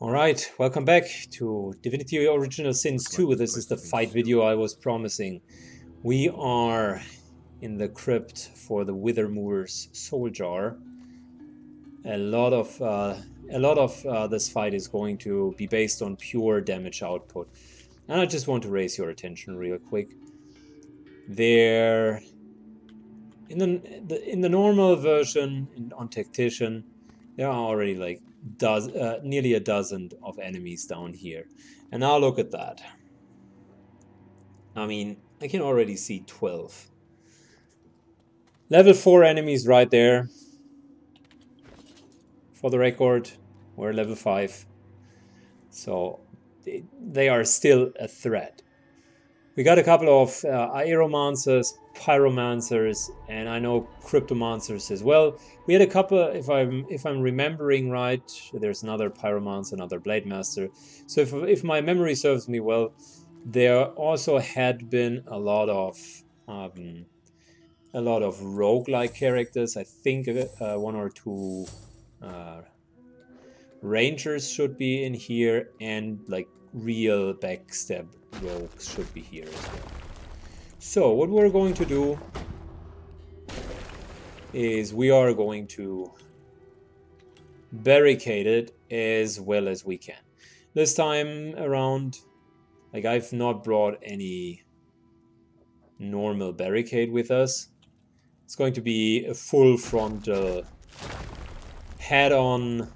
Alright, welcome back to Divinity Original Sin 2. This is the fight video I was promising. We are in the crypt for the Withermoor's soul jar. A lot of this fight is going to be based on pure damage output. And I just want to raise your attention real quick. There, in the normal version on Tactician, there are already like nearly a dozen of enemies down here. And now look at that. I mean, I can already see 12. Level 4 enemies right there. For the record, we're level 5. So they are still a threat. We got a couple of aeromancers, pyromancers, and I know cryptomancers as well. We had a couple, if I'm remembering right, there's another pyromancer, another blade master. So if my memory serves me well, there also had been a lot of roguelike characters. I think one or two rangers should be in here, and like real backstab rogues should be here as well. So what we're going to do is we are going to barricade it as well as we can. This time around, like, I've not brought any normal barricade with us. It's going to be a full frontal head-on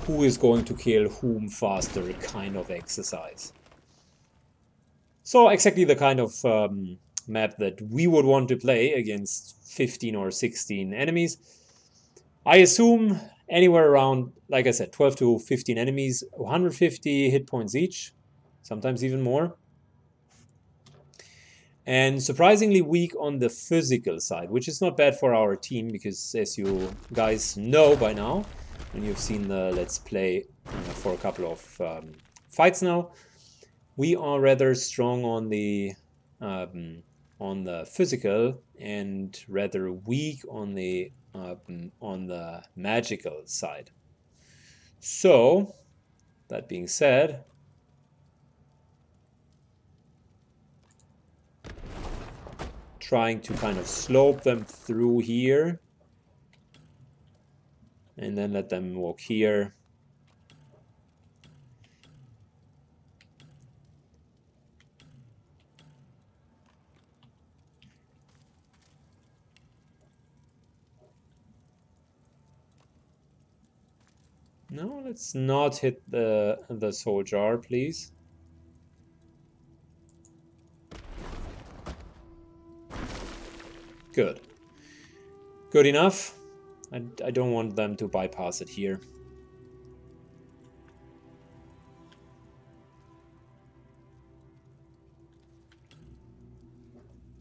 who is going to kill whom faster kind of exercise. So exactly the kind of map that we would want to play against 15 or 16 enemies. I assume anywhere around, like I said, 12 to 15 enemies, 150 hit points each, sometimes even more. And surprisingly weak on the physical side, which is not bad for our team, because as you guys know by now, and you've seen the Let's Play for a couple of fights now, we are rather strong on the physical and rather weak on the magical side. So, that being said, trying to kind of slope them through here and then let them walk here. No, let's not hit the soul jar, please. Good. Good enough. I don't want them to bypass it here.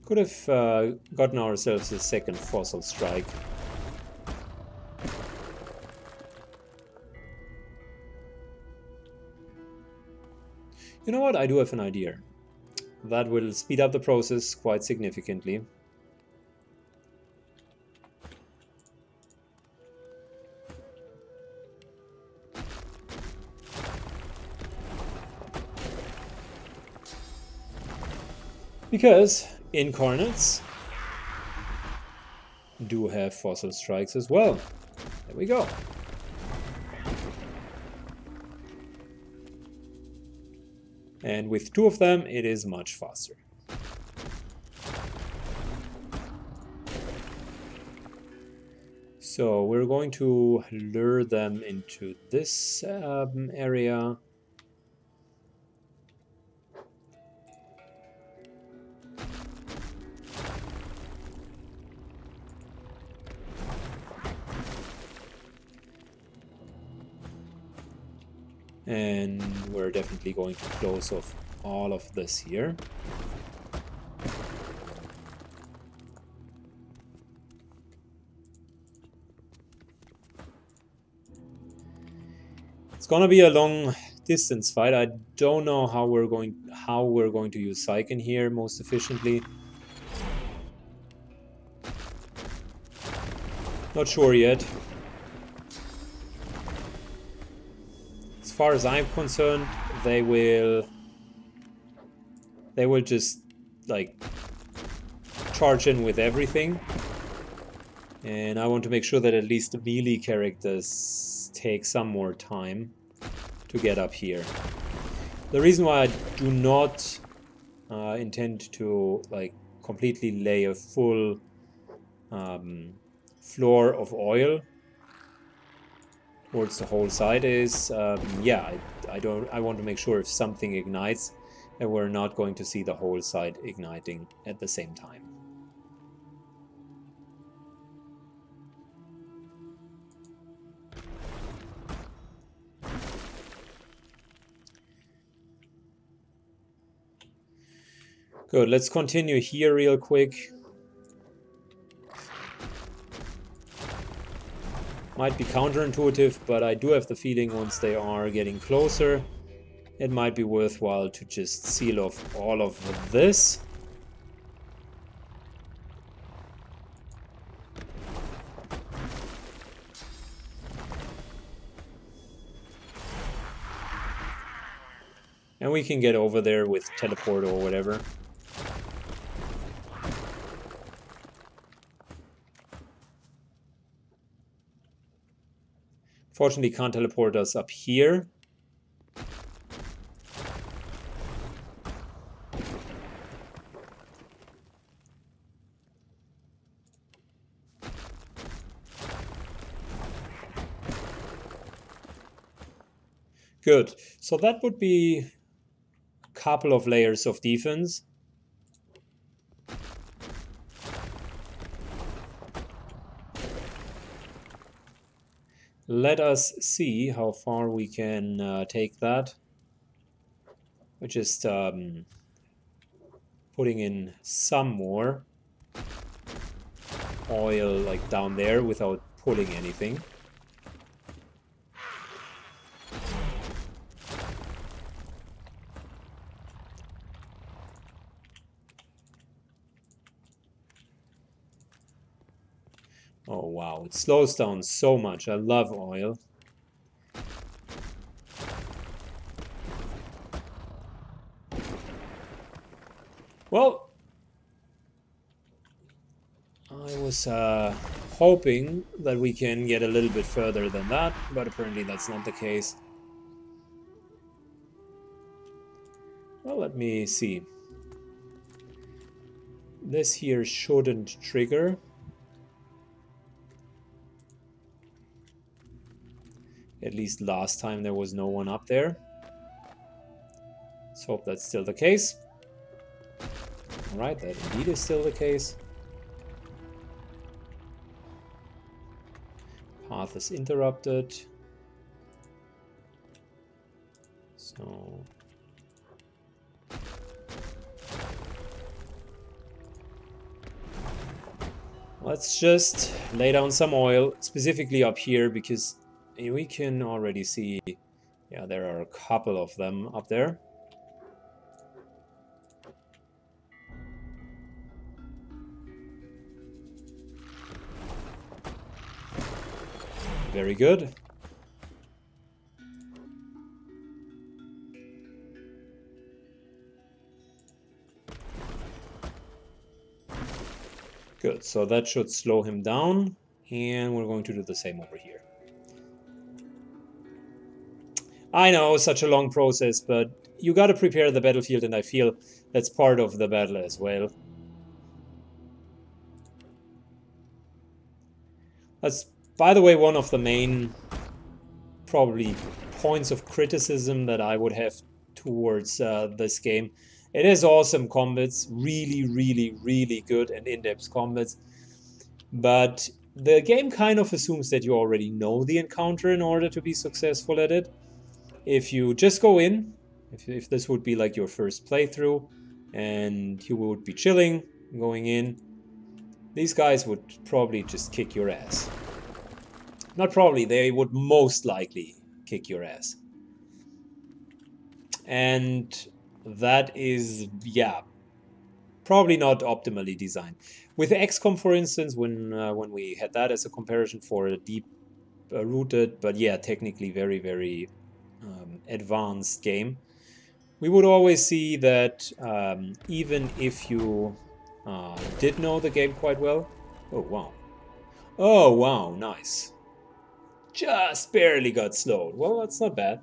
Could have gotten ourselves a second fossil strike. You know what? I do have an idea. That will speed up the process quite significantly. Because incarnates do have fossil strikes as well. There we go. And with two of them, it is much faster. So we're going to lure them into this area. And we're definitely going to close off all of this here. It's gonna be a long distance fight. I don't know how we're going to use Psyche here most efficiently. Not sure yet. As far as I'm concerned, they will just like charge in with everything. And I want to make sure that at least the melee characters take some more time to get up here. The reason why I do not intend to like completely lay a full floor of oil towards the whole side is, yeah, I want to make sure if something ignites, that we're not going to see the whole side igniting at the same time. Good, let's continue here real quick. Might be counterintuitive, but I do have the feeling once they are getting closer, it might be worthwhile to just seal off all of this. And we can get over there with teleport or whatever. Fortunately, can't teleport us up here. Good. So that would be a couple of layers of defense. Let us see how far we can take that. We're just putting in some more oil like down there without pulling anything. Oh wow, it slows down so much. I love oil. Well, I was hoping that we can get a little bit further than that, but apparently that's not the case. Well, let me see. This here shouldn't trigger. At least last time there was no one up there. Let's hope that's still the case. Alright, that indeed is still the case. Path is interrupted. So... let's just lay down some oil, specifically up here, because we can already see, yeah, there are a couple of them up there. Very good. Good, so that should slow him down, and we're going to do the same over here. I know, such a long process, but you got to prepare the battlefield, and I feel that's part of the battle as well. That's, by the way, one of the main, probably, points of criticism that I would have towards this game. It is awesome combats, really, really, really good and in-depth combats, but the game kind of assumes that you already know the encounter in order to be successful at it. If you just go in, if this would be like your first playthrough, and you would be chilling, going in, these guys would probably just kick your ass. Not probably, they would most likely kick your ass. And that is, yeah, probably not optimally designed. With XCOM, for instance, when we had that as a comparison for a deep-rooted, but yeah, technically very, very advanced game, we would always see that even if you did know the game quite well. Oh, wow. Oh, wow, nice. Just barely got slowed. Well, that's not bad.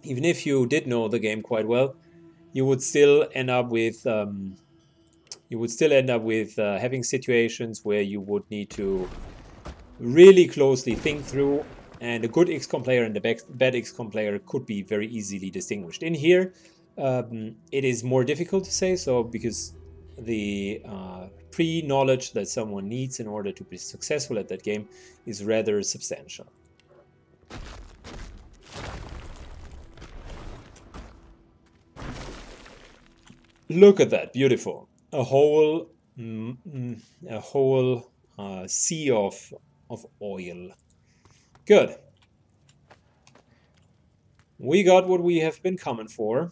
Even if you did know the game quite well, you would still end up with having situations where you would need to really closely think through, and a good XCOM player and a bad XCOM player could be very easily distinguished. In here, it is more difficult to say so because the pre-knowledge that someone needs in order to be successful at that game is rather substantial. Look at that, beautiful. A whole sea of oil. Good. We got what we have been coming for.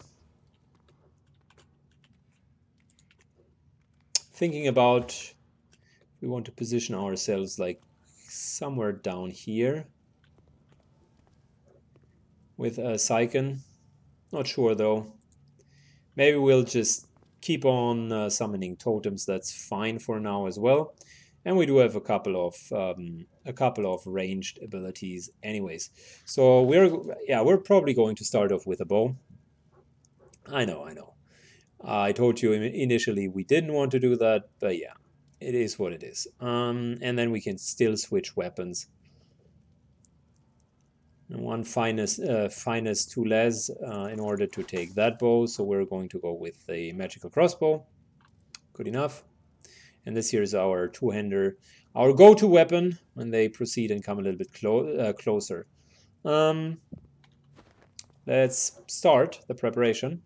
Thinking about, we want to position ourselves like somewhere down here with a Sycon. Not sure though. Maybe we'll just keep on summoning totems. That's fine for now as well. And we do have a couple of ranged abilities anyways. So we're probably going to start off with a bow. I know. I told you initially we didn't want to do that, but yeah, it is what it is. And then we can still switch weapons. And one finest two less in order to take that bow. So we're going to go with the magical crossbow. Good enough. And this here is our two-hander, our go-to weapon when they proceed and come a little bit closer. Let's start the preparation.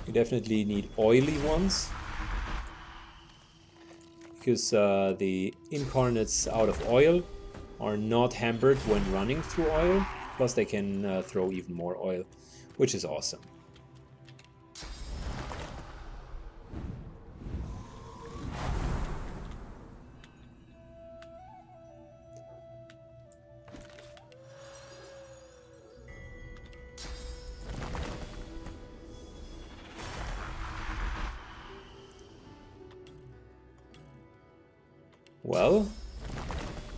You definitely need oily ones, because the incarnates out of oil are not hampered when running through oil. Plus they can throw even more oil, which is awesome.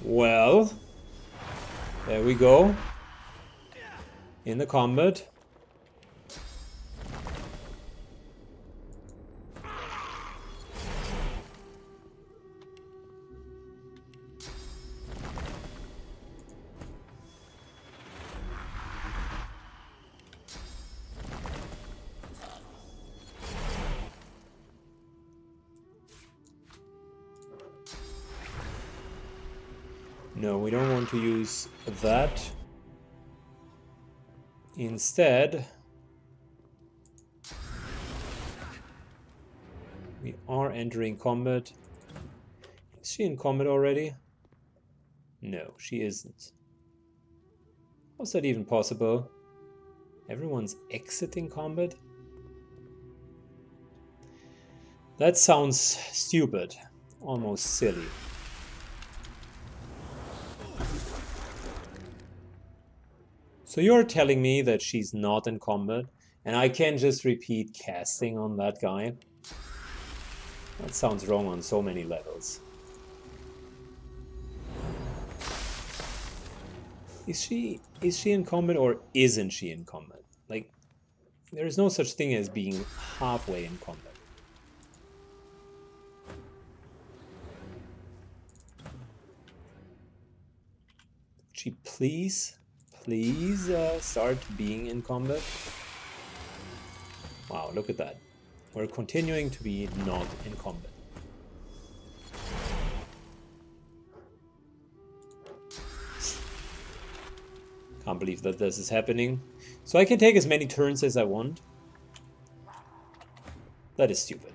Well, there we go. In the combat. No, we don't want to use that. Instead, we are entering combat. Is she in combat already? No, she isn't. How's that even possible? Everyone's exiting combat? That sounds stupid, almost silly. So you're telling me that she's not in combat, and I can just repeat casting on that guy? That sounds wrong on so many levels. Is she in combat or isn't she in combat? Like, there is no such thing as being halfway in combat. Would she please start being in combat? Wow, look at that. We're continuing to be not in combat. Can't believe that this is happening. So I can take as many turns as I want. That is stupid.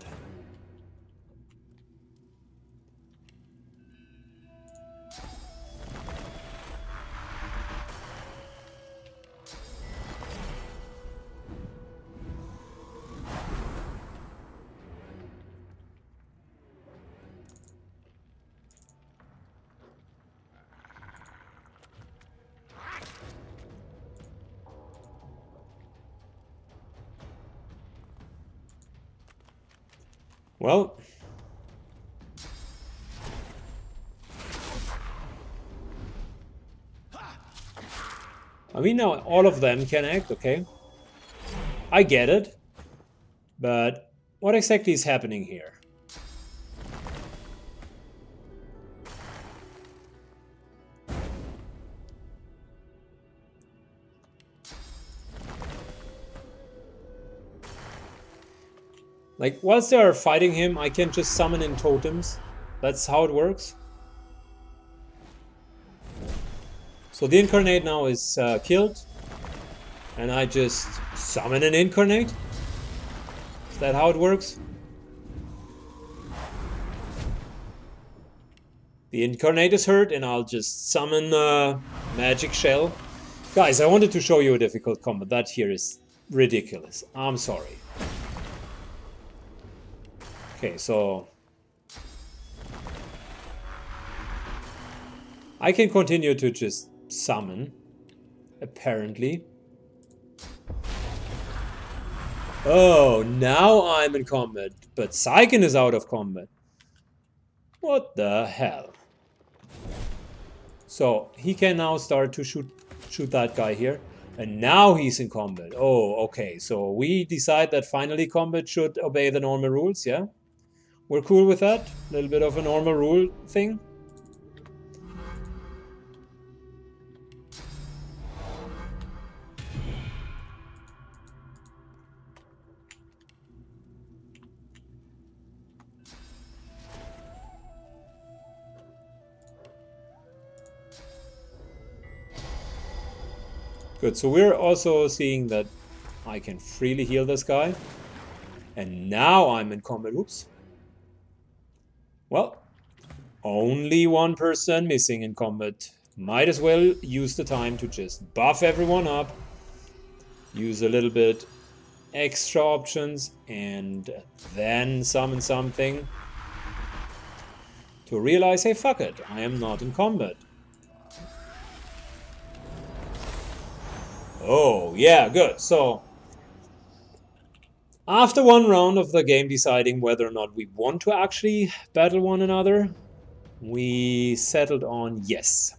Well, I mean, now all of them can act, okay? I get it. But what exactly is happening here? Like, whilst they are fighting him, I can just summon in totems. That's how it works. So the incarnate now is killed. And I just summon an incarnate? Is that how it works? The incarnate is hurt and I'll just summon a magic shell. Guys, I wanted to show you a difficult combat. That here is ridiculous. I'm sorry. Okay, so I can continue to just summon, apparently. Oh, now I'm in combat, but Saiken is out of combat. What the hell? So he can now start to shoot that guy here. And now he's in combat. Oh, okay. So we decide that finally combat should obey the normal rules, yeah? We're cool with that? A little bit of a normal rule thing? Good, so we're also seeing that I can freely heal this guy. And now I'm in combat. Oops. Well, only one person missing in combat. Might as well use the time to just buff everyone up. Use a little bit extra options and then summon something. To realize, hey, fuck it, I am not in combat. Oh, yeah, good. So, after one round of the game deciding whether or not we want to actually battle one another, we settled on yes.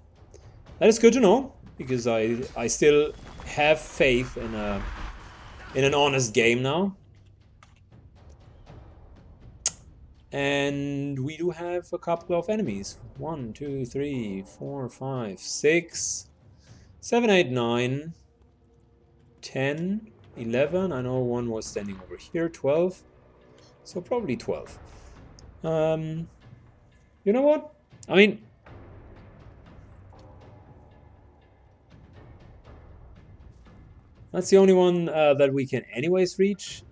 That is good to know, because I still have faith in an honest game now. And we do have a couple of enemies. 1, 2, 3, 4, 5, 6, 7, 8, 9, 10, 11. I know one was standing over here. 12. So probably 12. You know what? I mean, that's the only one that we can anyways reach.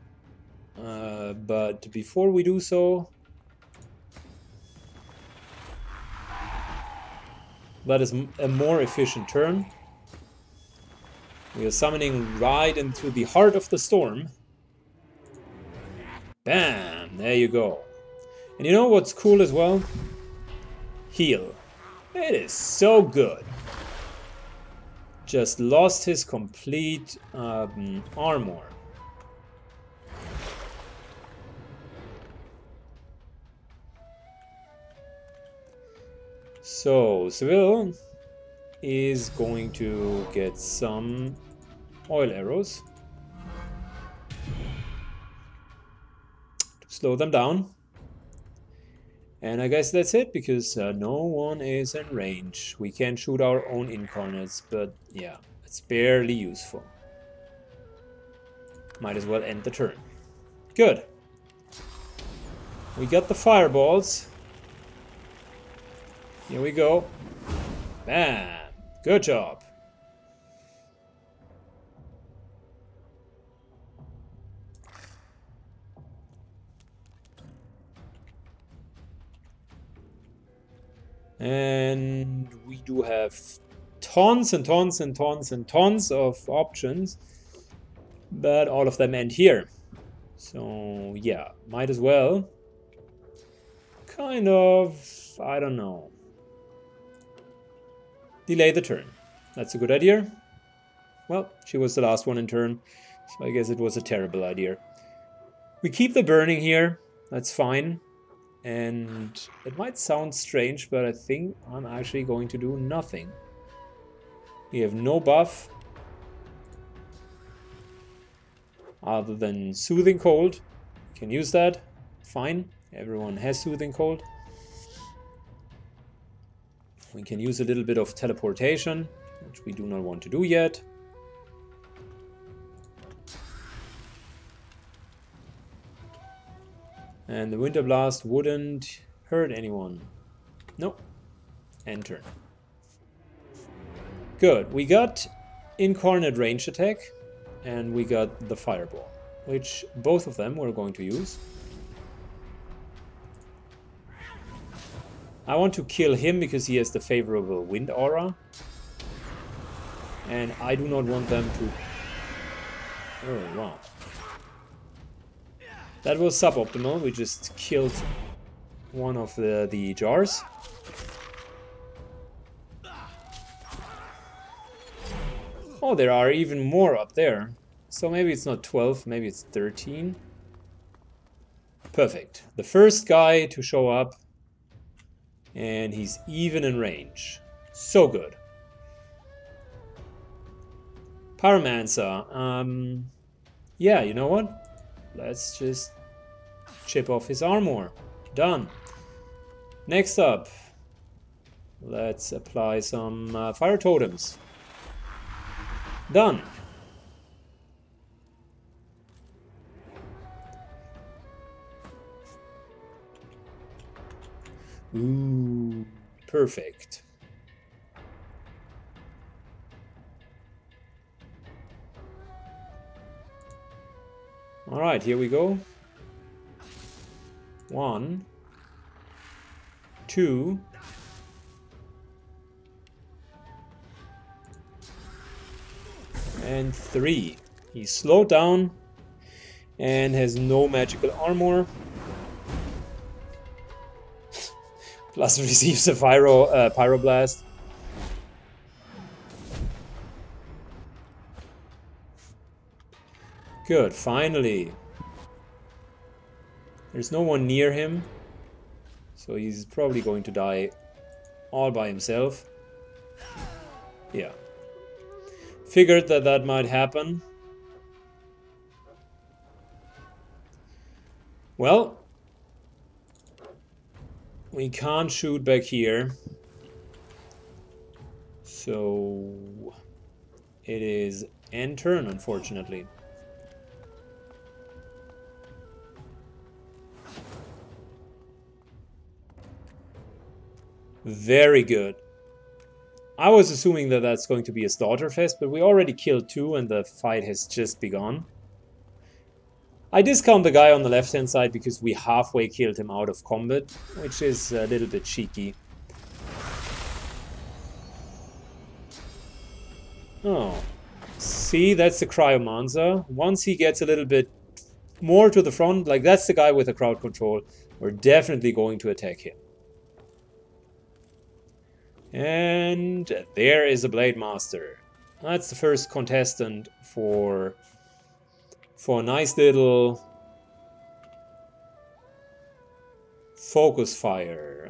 But before we do so, that is a more efficient turn. We are summoning right into the heart of the storm. Bam! There you go. And you know what's cool as well? Heal. It is so good. Just lost his complete armor. So, Seville is going to get some oil arrows to slow them down. And I guess that's it, because no one is in range. We can shoot our own incarnates, but yeah, it's barely useful. Might as well end the turn. Good. We got the fireballs. Here we go. Bam! Good job. And we do have tons and tons and tons and tons of options, but all of them end here. So yeah, might as well kind of, I don't know, delay the turn. That's a good idea. Well, she was the last one in turn, so I guess it was a terrible idea. We keep the burning here. That's fine. And it might sound strange, but I think I'm actually going to do nothing. We have no buff other than Soothing Cold. Can use that. Fine. Everyone has Soothing Cold. We can use a little bit of teleportation, which we do not want to do yet. And the Winter Blast wouldn't hurt anyone. Nope. End turn. Good. We got Incarnate Range Attack, and we got the Fireball, which both of them we're going to use. I want to kill him because he has the favorable Wind Aura. And I do not want them to... Oh, wow. That was suboptimal. We just killed one of the jars. Oh, there are even more up there. So maybe it's not 12, maybe it's 13. Perfect. The first guy to show up. And he's even in range. So good. Pyromancer. Yeah, you know what? Let's just chip off his armor. Done. Next up, let's apply some fire totems. Done. Ooh, perfect. All right, here we go. 1, 2, and 3. He's slowed down and has no magical armor. Plus receives a pyroblast. Good, finally. There's no one near him, so he's probably going to die all by himself. Yeah. Figured that that might happen. Well, we can't shoot back here. So it is end turn, unfortunately. Very good. I was assuming that that's going to be a slaughterfest, but we already killed 2 and the fight has just begun. I discount the guy on the left-hand side because we halfway killed him out of combat, which is a little bit cheeky. Oh, see, that's the Cryomancer. Once he gets a little bit more to the front, like that's the guy with the crowd control, we're definitely going to attack him. And there is a Blade Master. That's the first contestant for a nice little focus fire.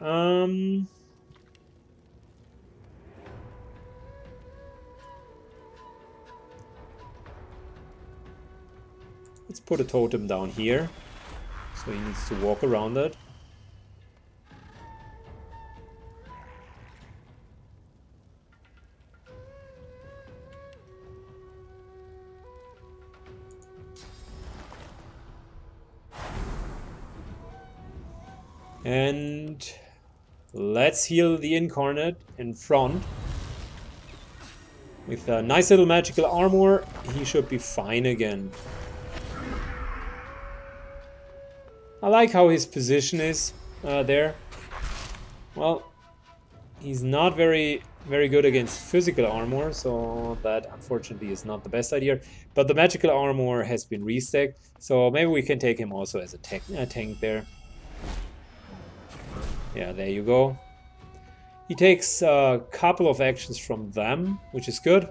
Let's put a totem down here, so he needs to walk around it. And let's heal the Incarnate in front. With a nice little magical armor, he should be fine again. I like how his position is there. Well, he's not very good against physical armor, so that unfortunately is not the best idea. But the magical armor has been restacked, so maybe we can take him also as a tank there. Yeah, there you go. He takes a couple of actions from them, which is good.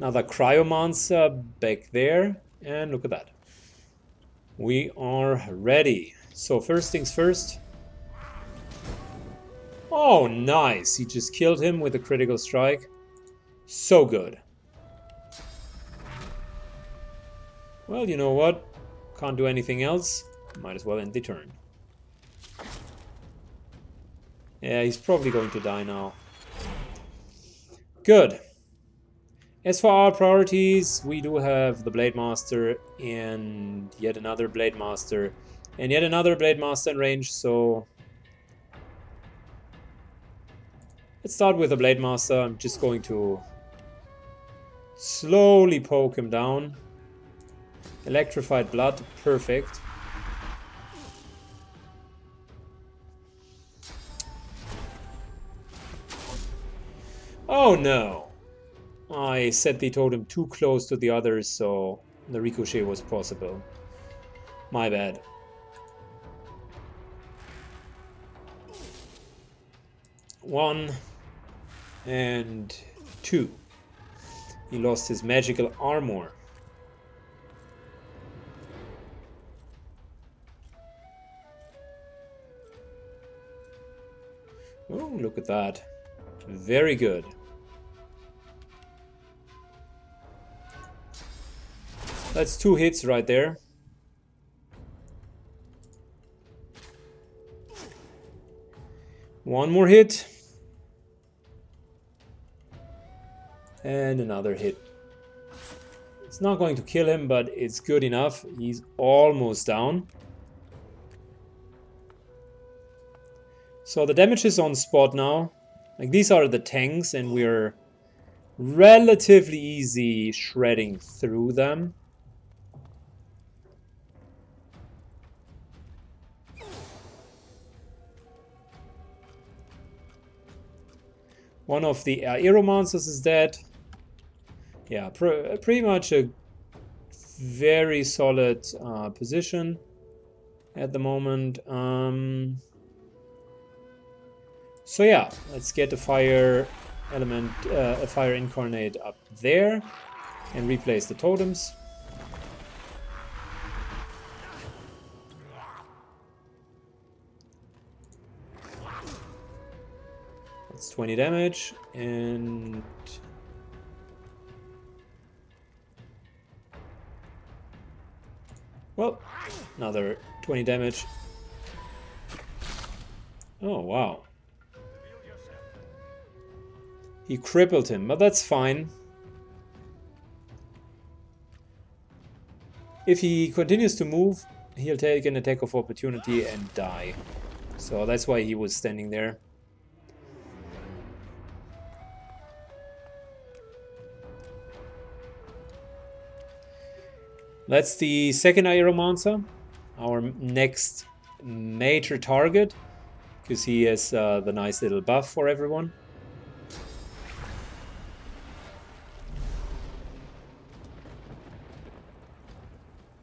Another cryomancer back there. And look at that. We are ready. So first things first. Oh, nice. He just killed him with a critical strike. So good. Well, you know what? Can't do anything else. Might as well end the turn. Yeah, he's probably going to die now. Good. As for our priorities, we do have the Blade Master and yet another Blade Master and yet another Blade Master in range, so let's start with the Blade Master. I'm just going to slowly poke him down. Electrified blood, perfect. Oh no! I set the totem too close to the others, so the ricochet was possible. My bad. One and two. He lost his magical armor. Oh, look at that. Very good. That's 2 hits right there. One more hit. And another hit. It's not going to kill him, but it's good enough. He's almost down. So the damage is on spot now. Like, these are the tanks, and we're relatively easy shredding through them. One of the Aeromancers is dead. Yeah, pretty much a very solid position at the moment. So yeah, let's get a fire element, a fire incarnate up there and replace the totems. That's 20 damage and well, another 20 damage. Oh wow. He crippled him, but that's fine. If he continues to move, he'll take an attack of opportunity and die. So that's why he was standing there. That's the second Aeromancer, our next major target, because he has the nice little buff for everyone.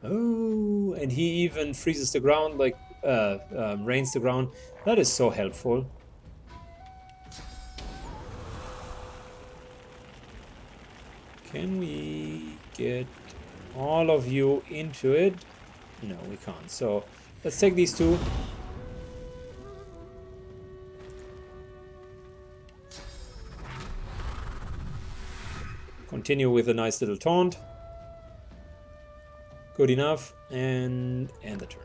Oh, and he even freezes the ground, like rains the ground. That is so helpful. Can we get all of you into it? No, we can't. So let's take these two. Continue with a nice little taunt. Good enough, and end the turn.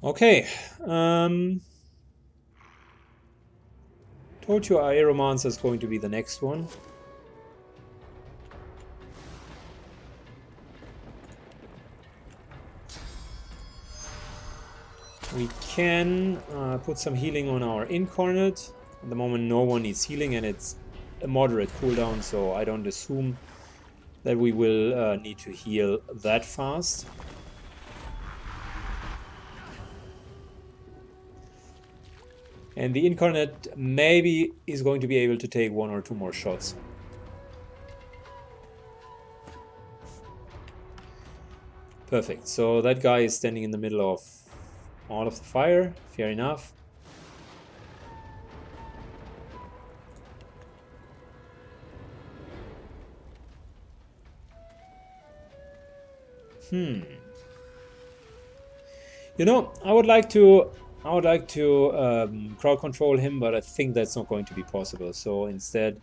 Okay. Told you Aeromancer is going to be the next one. We can put some healing on our Incarnate. At the moment no one needs healing and it's a moderate cooldown, so I don't assume that we will need to heal that fast. And the Incarnate maybe is going to be able to take 1 or 2 more shots. Perfect, so that guy is standing in the middle of all of the fire, fair enough. You know, I would like to crowd control him, but I think that's not going to be possible. So instead,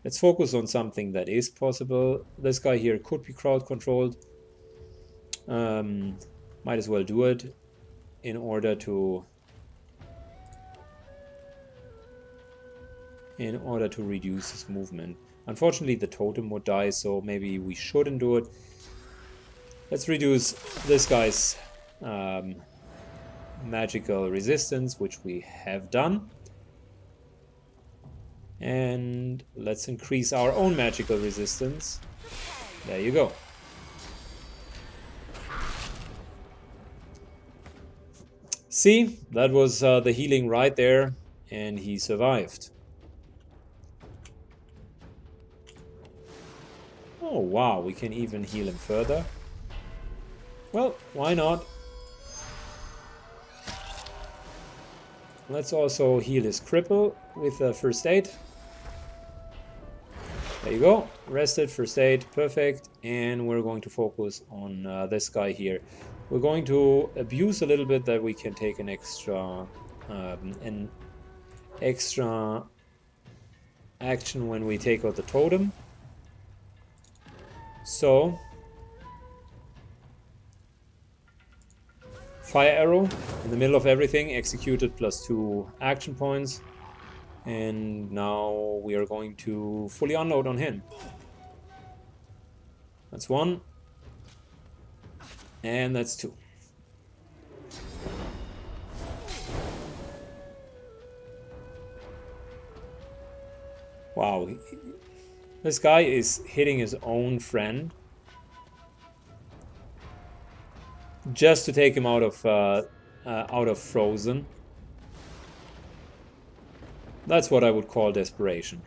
let's focus on something that is possible. This guy here could be crowd controlled. Might as well do it in order to reduce his movement. Unfortunately, the totem would die, so maybe we shouldn't do it. Let's reduce this guy's magical resistance, which we have done. And let's increase our own magical resistance. There you go. See, that was the healing right there, and he survived. Oh wow, we can even heal him further. Well, why not? Let's also heal his cripple with first aid. There you go. Rested, first aid, perfect. And we're going to focus on this guy here. We're going to abuse a little bit that we can take an extra action when we take out the totem. So, fire arrow in the middle of everything, executed +2 action points. And now we are going to fully unload on him. That's 1. And that's 2. Wow. This guy is hitting his own friend. Just to take him out of frozen. That's what I would call desperation.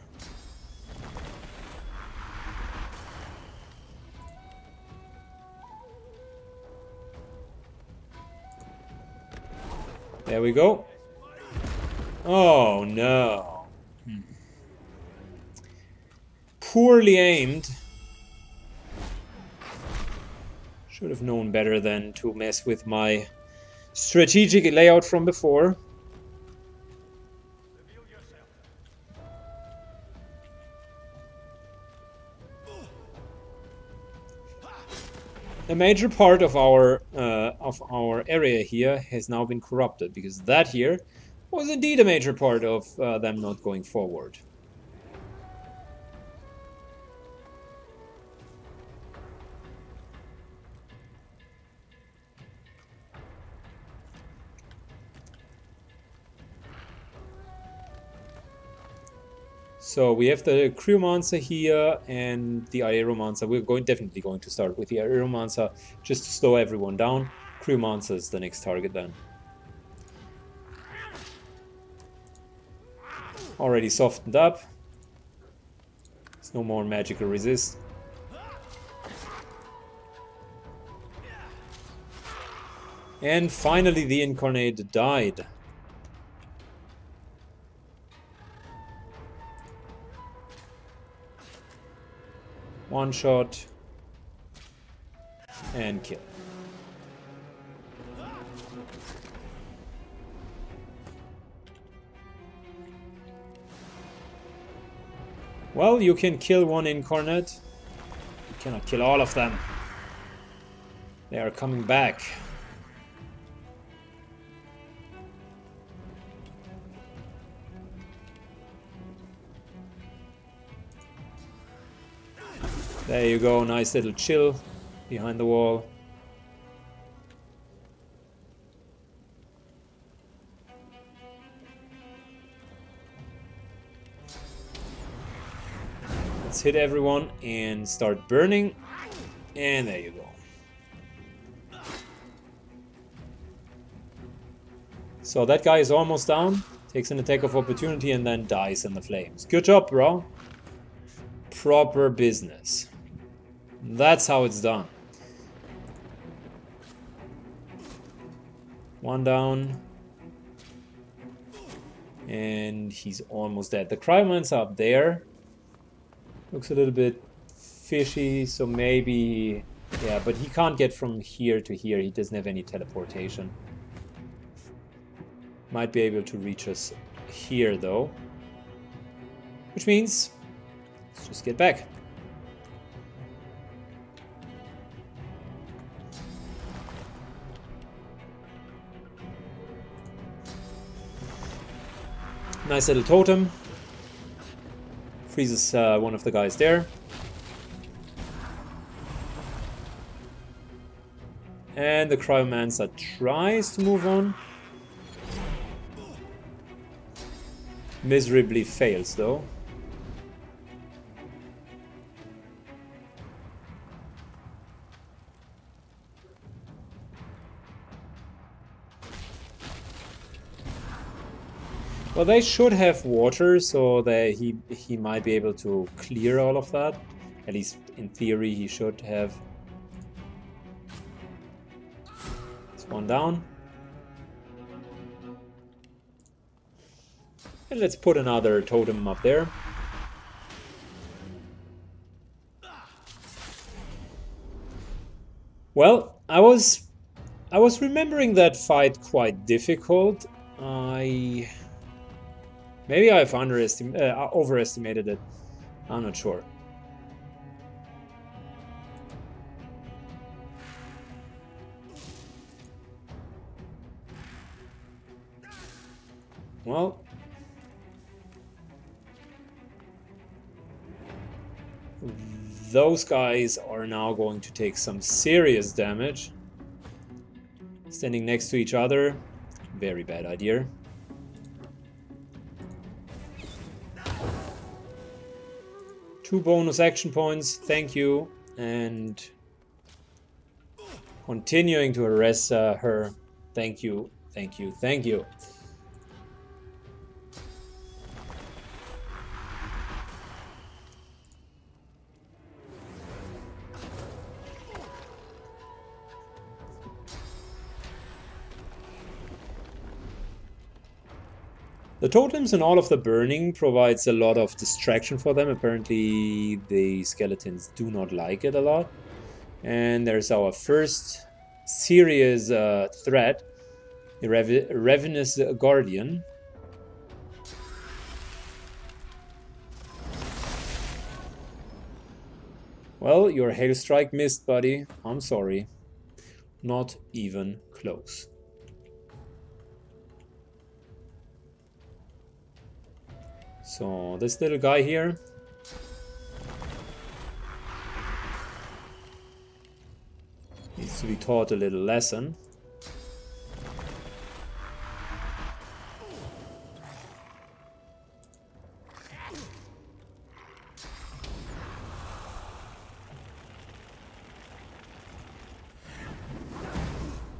There we go. Oh no. Poorly aimed. Should have known better than to mess with my strategic layout from before. A major part of our area here has now been corrupted, because that here was indeed a major part of them not going forward. So we have the Cryomancer here and the Aeromancer. We're definitely going to start with the Aeromancer just to slow everyone down. Cryomancer is the next target then. Already softened up. There's no more magical resist. And finally the Incarnate died. One shot and kill. Well, you can kill one incarnate. You cannot kill all of them. They are coming back. There you go, nice little chill behind the wall. Let's hit everyone and start burning. And there you go. So that guy is almost down, takes an attack of opportunity and then dies in the flames. Good job, bro. Proper business. That's how it's done. One down. And he's almost dead. The Cryomancer up there looks a little bit fishy, so maybe Yeah, but he can't get from here to here. He doesn't have any teleportation. Might be able to reach us here, though. Which means, let's just get back. Nice little totem. Freezes one of the guys there. And the Cryomancer tries to move on. Miserably fails, though. Well, they should have water, so that he might be able to clear all of that. At least in theory, he should have. It's one down. And let's put another totem up there. Well, I was remembering that fight quite difficult. Maybe I've overestimated it. I'm not sure. Well, those guys are now going to take some serious damage. Standing next to each other, very bad idea. Two bonus action points, thank you, and continuing to harass her. Thank you, thank you, thank you. The totems and all of the burning provides a lot of distraction for them. Apparently the skeletons do not like it a lot. And there's our first serious threat, the Ravenous Guardian. Well, your hail strike missed, buddy. I'm sorry. Not even close. So this little guy here needs to be taught a little lesson.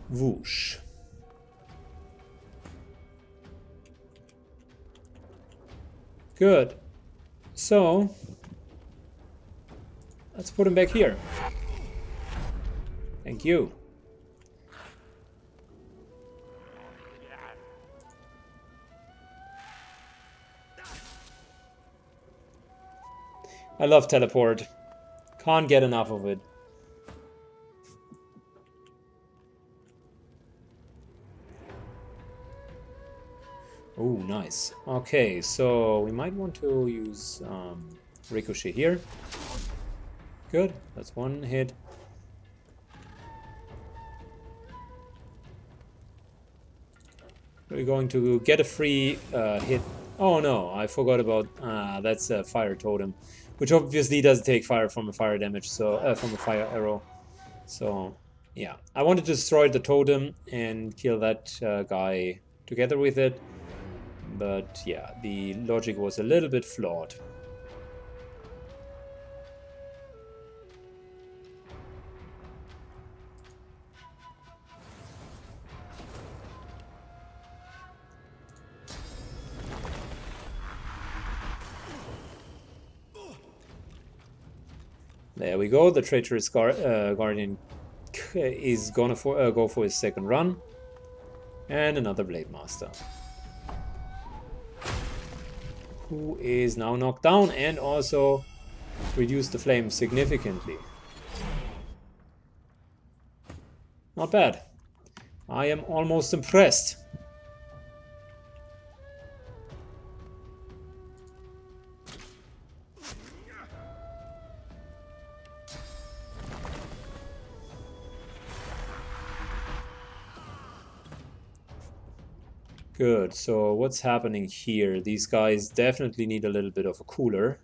Whoosh. Good. So let's put him back here. Thank you. I love teleport. Can't get enough of it. Oh, nice. Okay, so we might want to use Ricochet here. Good, that's one hit. We're going to get a free hit. Oh no, I forgot about that's a fire totem, which obviously does take fire from a fire damage, so from a fire arrow. So yeah, I wanted to destroy the totem and kill that guy together with it. But yeah, the logic was a little bit flawed. There we go. The traitorous guardian is gonna go for his second run. And another Blade Master, who is now knocked down and also reduced the flame significantly. Not bad. I am almost impressed. Good, so what's happening here? These guys definitely need a little bit of a cooler.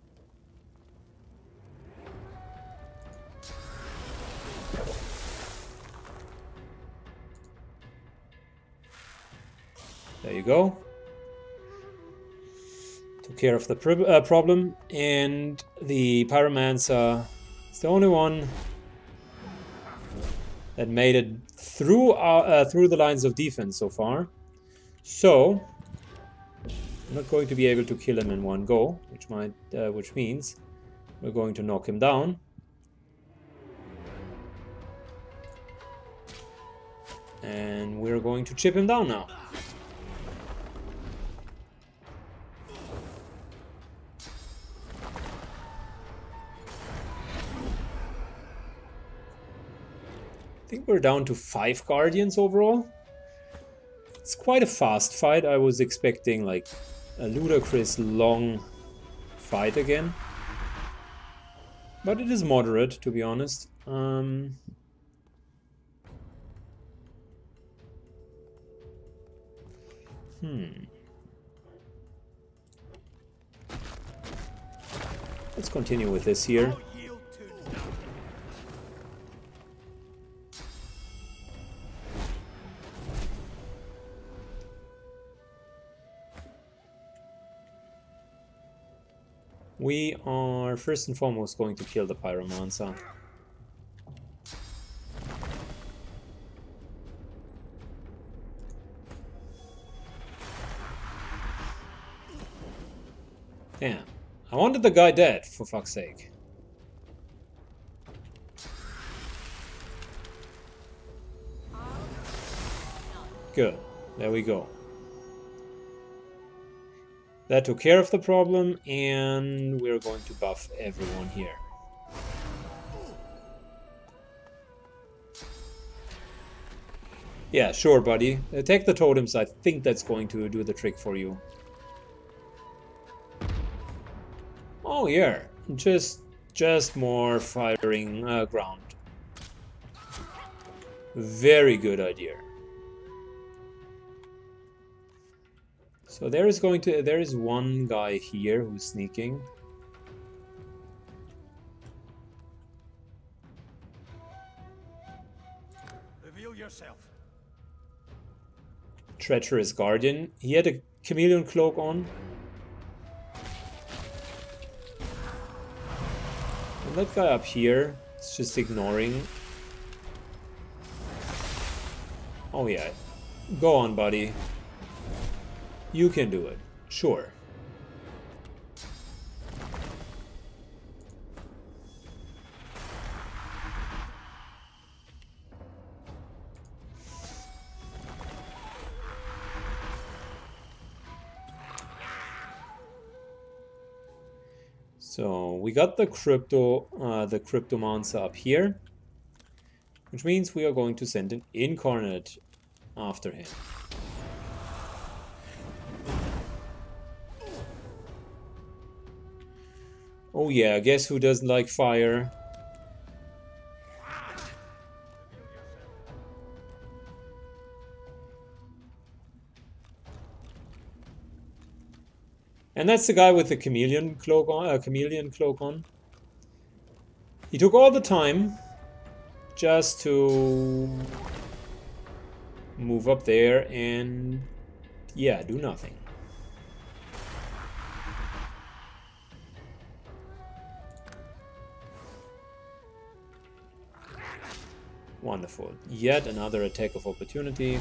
There you go. Took care of the problem, and the Pyromancer is the only one that made it through the lines of defense so far. So I'm not going to be able to kill him in one go, which means we're going to knock him down. And we're going to chip him down now. I think we're down to 5 Guardians overall. It's quite a fast fight. I was expecting like a ludicrous long fight again. But it is moderate, to be honest. Let's continue with this here. We are first and foremost going to kill the Pyromancer. Damn. I wanted the guy dead, for fuck's sake. Good. There we go. That took care of the problem, and we're going to buff everyone here. Yeah, sure, buddy. Take the totems. I think that's going to do the trick for you. Oh yeah, just more firing ground. Very good idea. So there is one guy here who's sneaking. Reveal yourself. Treacherous Guardian. He had a chameleon cloak on. And that guy up here is just ignoring. Oh yeah. Go on, buddy. You can do it. Sure. So we got the Cryptomancer up here, which means we are going to send an Incarnate after him. Oh yeah, guess who doesn't like fire? And that's the guy with the chameleon cloak on. He took all the time just to move up there and yeah, do nothing. Wonderful. Yet another attack of opportunity.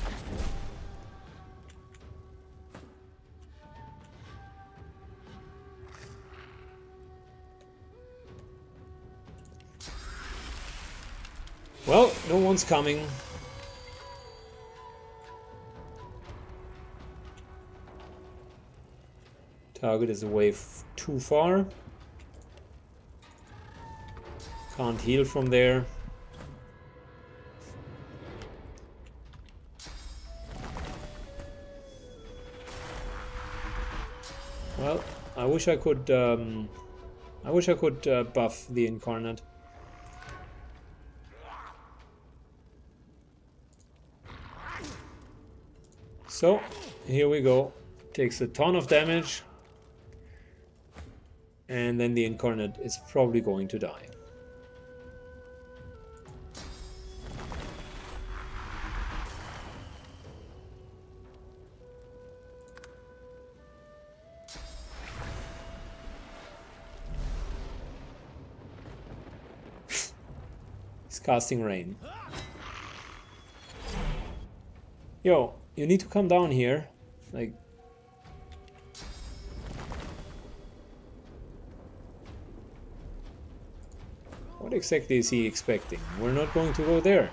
Well, no one's coming. Target is away too far. Can't heal from there. Well, I wish I could buff the incarnate. So, here we go. Takes a ton of damage. And then the incarnate is probably going to die. He's casting rain. Yo, you need to come down here. Like... What exactly is he expecting? We're not going to go there.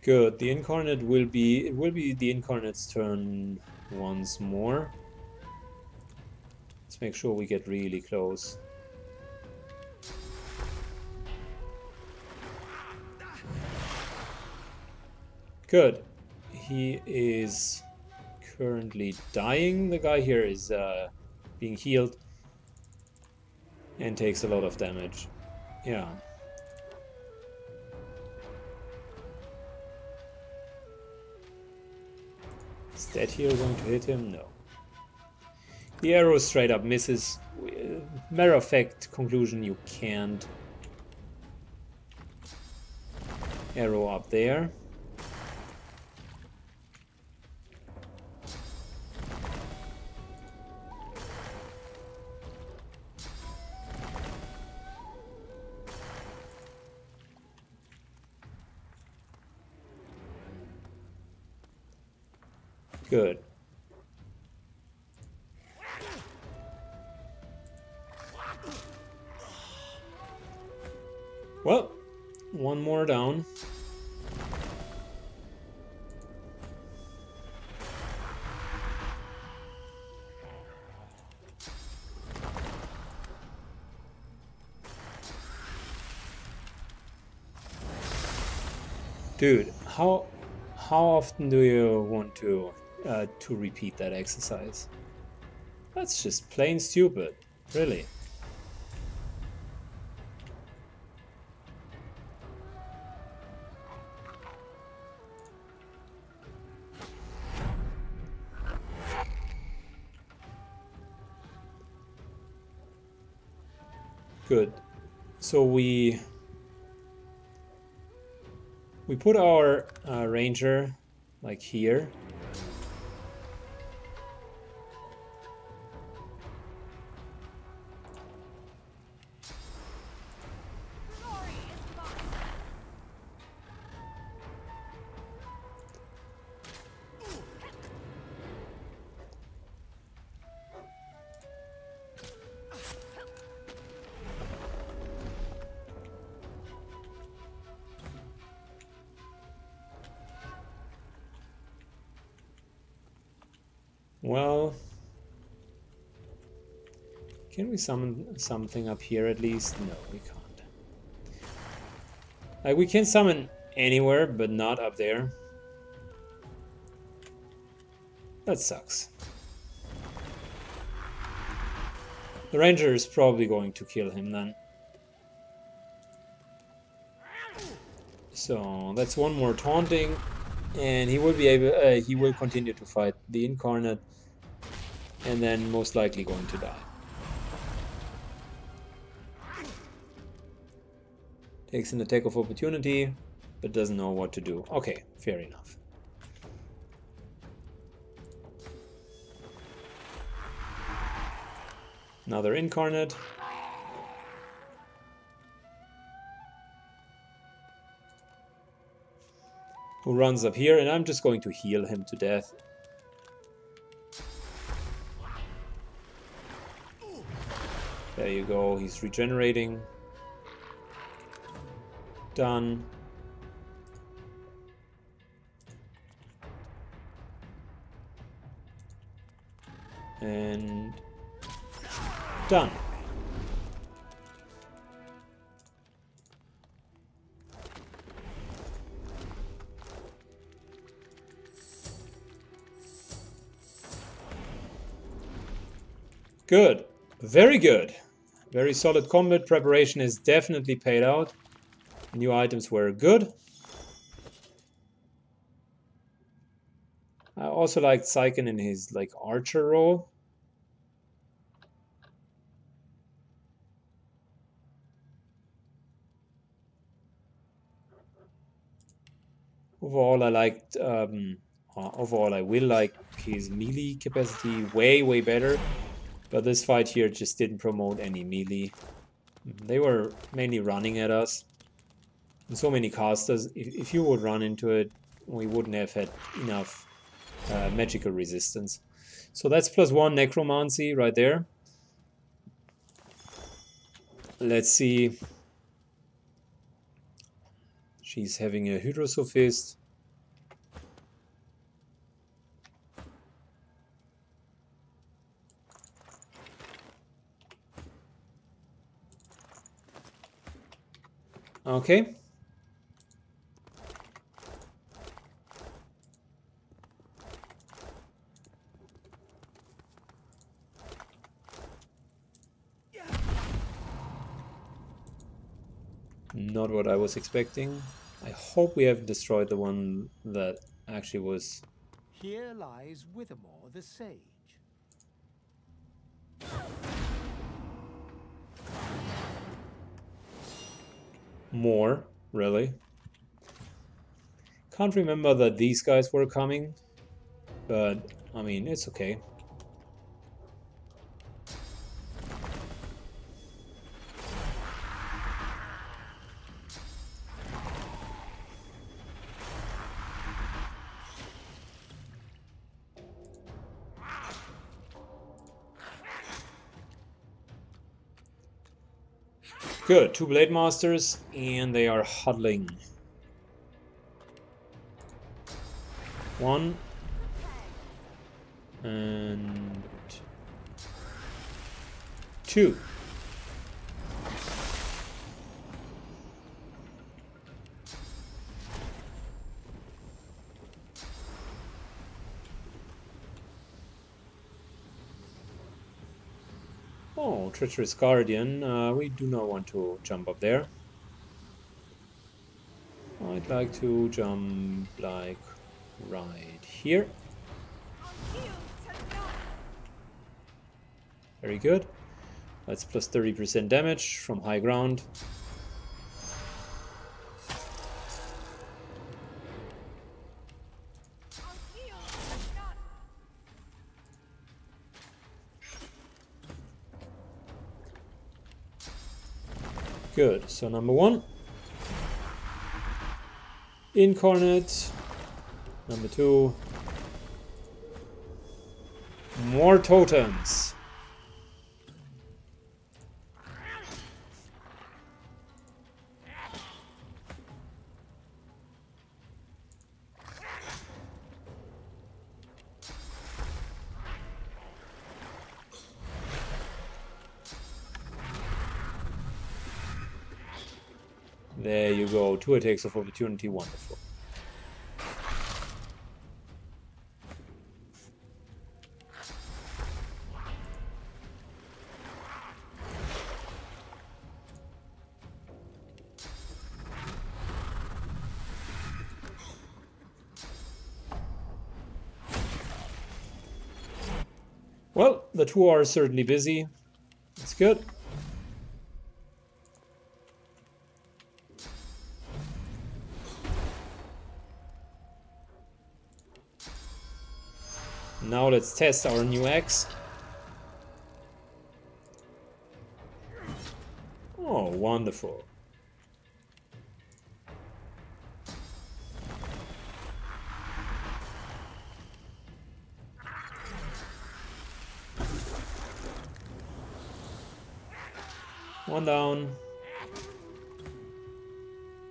Good. The incarnate will be... It will be the incarnate's turn once more. Let's make sure we get really close. Good. He is currently dying. The guy here is being healed and takes a lot of damage. Yeah. Is that here going to hit him? No. The arrow straight up misses. Matter of fact, conclusion, you can't. Arrow up there. Good. Well, one more down. Dude, how often do you want to repeat that exercise? That's just plain stupid, really. Good. So we put our ranger like here. Well, can we summon something up here at least? No, we can't. Like, we can summon anywhere, but not up there. That sucks. The ranger is probably going to kill him then. So that's one more taunting, and he will be able. He will continue to fight the incarnate, and then most likely going to die. Takes an attack of opportunity, but doesn't know what to do. Okay, fair enough. Another incarnate. Who runs up here, and I'm just going to heal him to death. There you go, he's regenerating. Done. And done. Good. Very good. Very solid combat. Preparation is definitely paid out. New items were good. I also liked Saiken in his like archer role. Overall, I liked. Overall, I will like his melee capacity way better. But this fight here just didn't promote any melee. They were mainly running at us. And so many casters. If you would run into it, we wouldn't have had enough magical resistance. So that's +1 necromancy right there. Let's see. She's having a Hydrosophist. Okay. Not what I was expecting. I hope we haven't destroyed the one that actually was... Here lies Withermore the Sage. More, really. Can't remember that these guys were coming, but I mean, it's okay. Good, 2 Blade Masters, and they are huddling. 1 and 2. Oh, Treacherous Guardian. We do not want to jump up there. I'd like to jump, like, right here. Very good. That's +30% damage from high ground. Good, so number 1. Incarnate. Number 2. More totems. There you go, 2 attacks of opportunity, wonderful. Well, the 2 are certainly busy. That's good. Now let's test our new axe. Oh, wonderful. One down.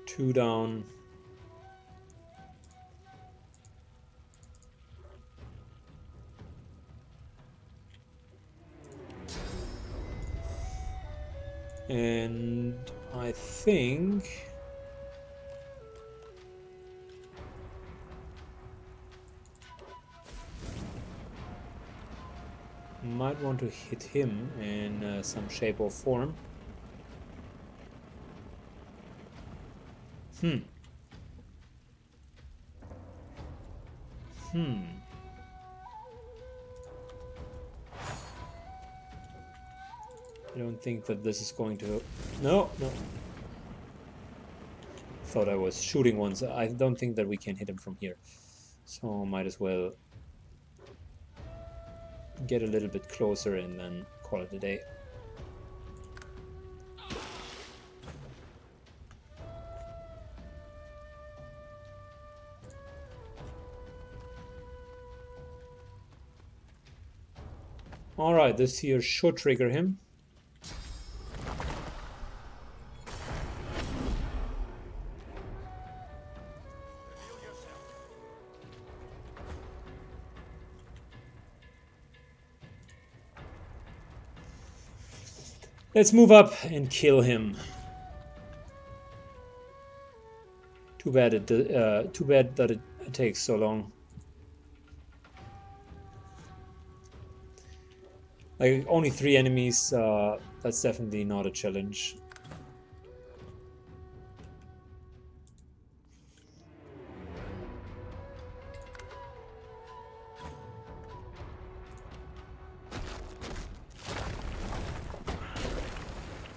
Two down. And I think might want to hit him in some shape or form. I don't think that this is going to... No. Thought I was shooting once. I don't think that we can hit him from here. So might as well get a little bit closer and then call it a day. Alright, this here should trigger him. Let's move up and kill him. Too bad that it takes so long. Like, only 3 enemies, that's definitely not a challenge.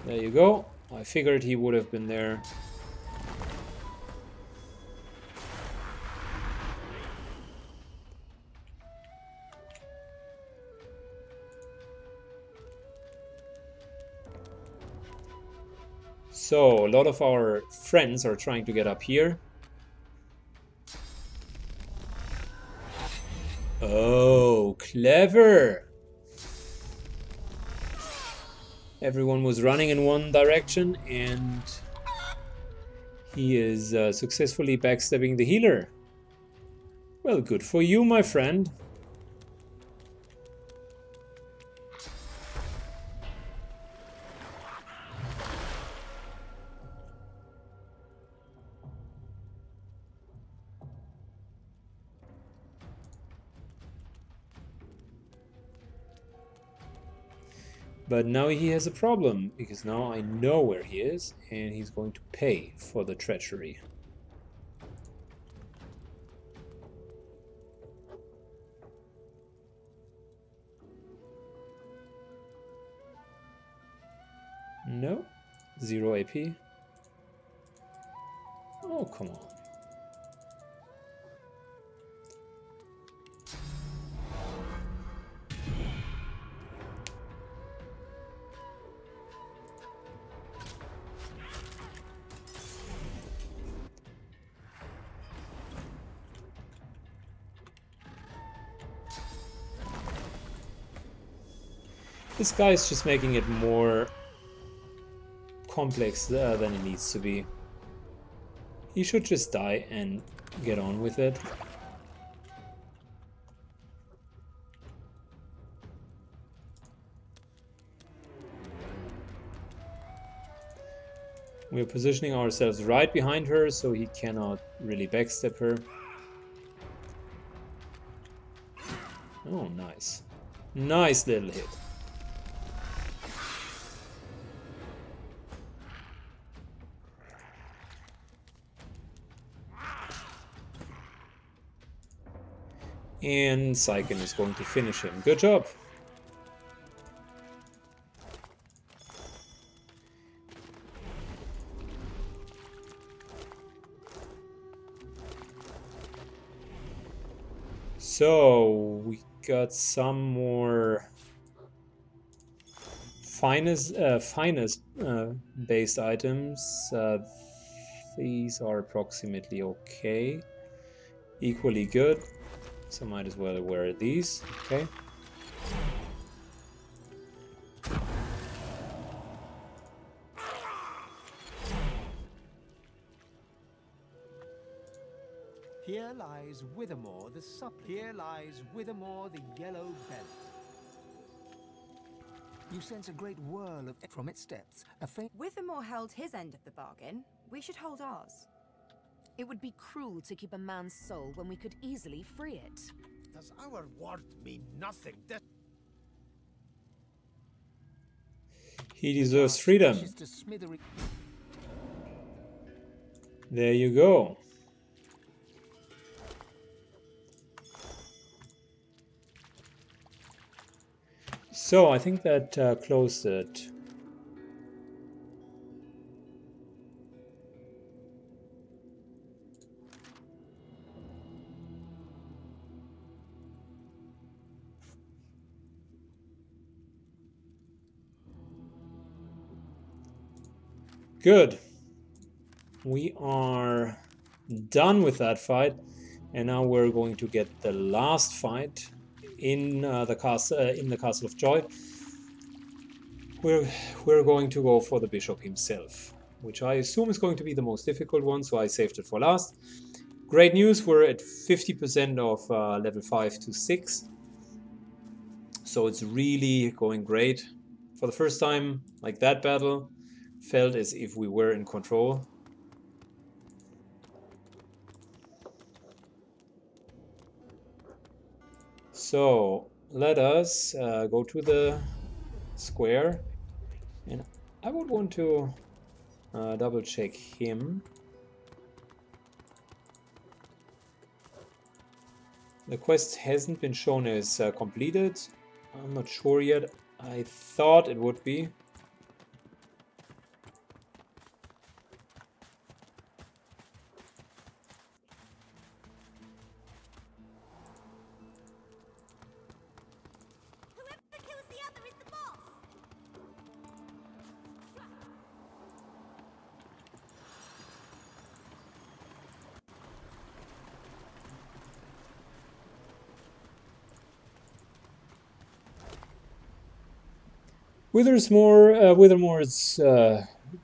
There you go. I figured he would have been there. So, a lot of our friends are trying to get up here. Oh, clever! Everyone was running in one direction, and he is successfully backstabbing the healer. Well, good for you, my friend. But now he has a problem, because now I know where he is, and he's going to pay for the treachery. No, 0 AP. Oh, come on. This guy is just making it more complex than it needs to be. He should just die and get on with it. We're positioning ourselves right behind her, so he cannot really backstab her. Oh, nice. Nice little hit. And Saiken is going to finish him. Good job. So we got some more finest based items. These are approximately okay. Equally good. So might as well wear these. Okay. Here lies Withermore the suppliant. Here lies Withermore the yellow belly. You sense a great whirl of from its depths. A faint. Withermore held his end of the bargain. We should hold ours. It would be cruel to keep a man's soul when we could easily free it. Does our word mean nothing? He deserves freedom. There you go. So I think that closed it. Good. We are done with that fight, and now we're going to get the last fight in the castle of Joy. We're going to go for the bishop himself, which I assume is going to be the most difficult one, so I saved it for last. Great news, we're at 50% of level 5 to 6, so it's really going great. For the first time, like that battle, felt as if we were in control. So let us go to the square, and I would want to double check him. The quest hasn't been shown as completed. I'm not sure yet. I thought it would be. Withermore's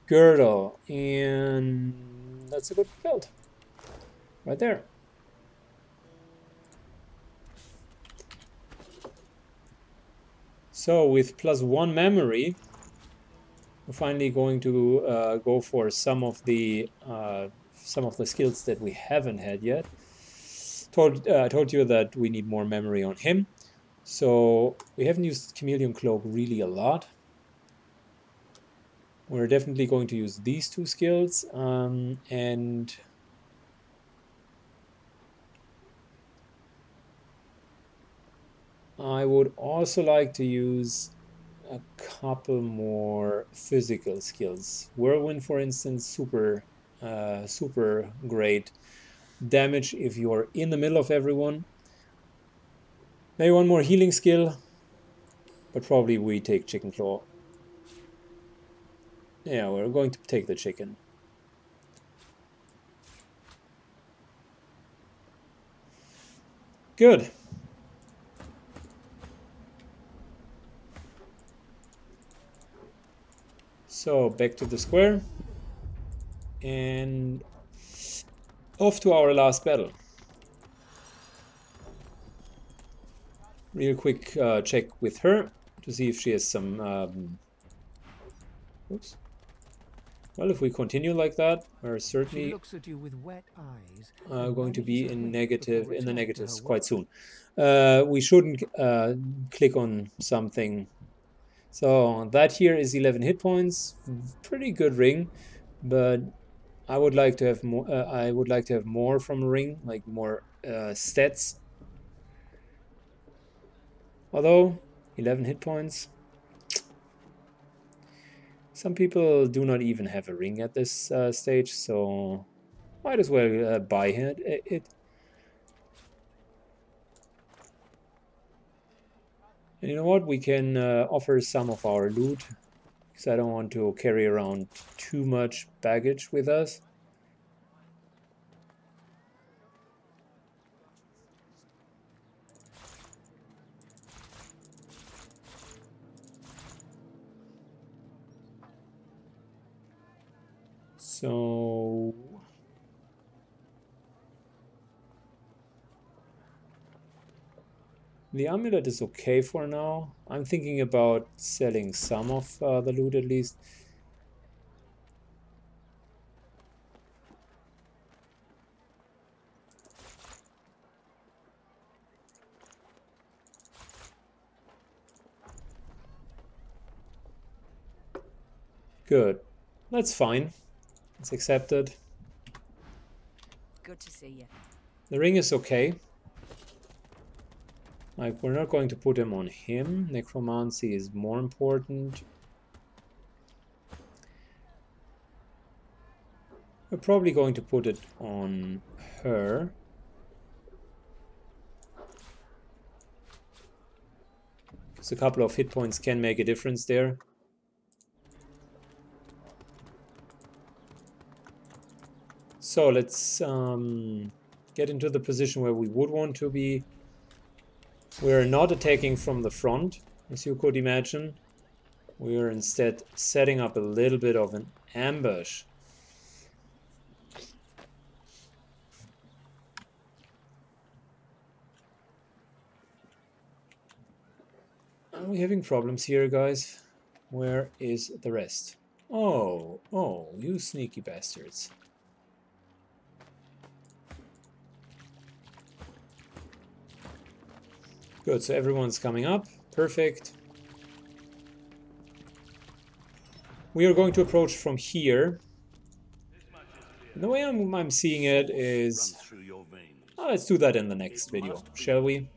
girdle, and that's a good build right there. So with +1 memory, we're finally going to go for some of the skills that we haven't had yet. I told you that we need more memory on him. So we haven't used Chameleon Cloak really a lot. We're definitely going to use these two skills, and I would also like to use a couple more physical skills. Whirlwind, for instance, super great damage if you're in the middle of everyone. Maybe one more healing skill, but probably we take Chicken Claw. Yeah, we're going to take the chicken. Good. So back to the square and off to our last battle. Real quick check with her to see if she has some oops. Well, if we continue like that, we're certainly looks at you with wet eyes, going to be in the negatives quite soon. We shouldn't click on something. So that here is 11 hit points, pretty good ring, but I would like to have more. I would like to have more from a ring, like more stats. Although 11 hit points. Some people do not even have a ring at this stage, so might as well buy it. And you know what? We can offer some of our loot, because I don't want to carry around too much baggage with us. So The amulet is okay for now. I'm thinking about selling some of the loot at least. Good. That's fine. It's accepted. Good to see you. The ring is okay. Like, we're not going to put him on him. Necromancy is more important. We're probably going to put it on her. Because a couple of hit points can make a difference there. So let's get into the position where we would want to be. We're not attacking from the front, as you could imagine. We're instead setting up a little bit of an ambush. Are we having problems here, guys? Where is the rest? Oh, you sneaky bastards. Good, so everyone's coming up. Perfect. We are going to approach from here. And the way I'm seeing it is... let's do that in the next video, shall we?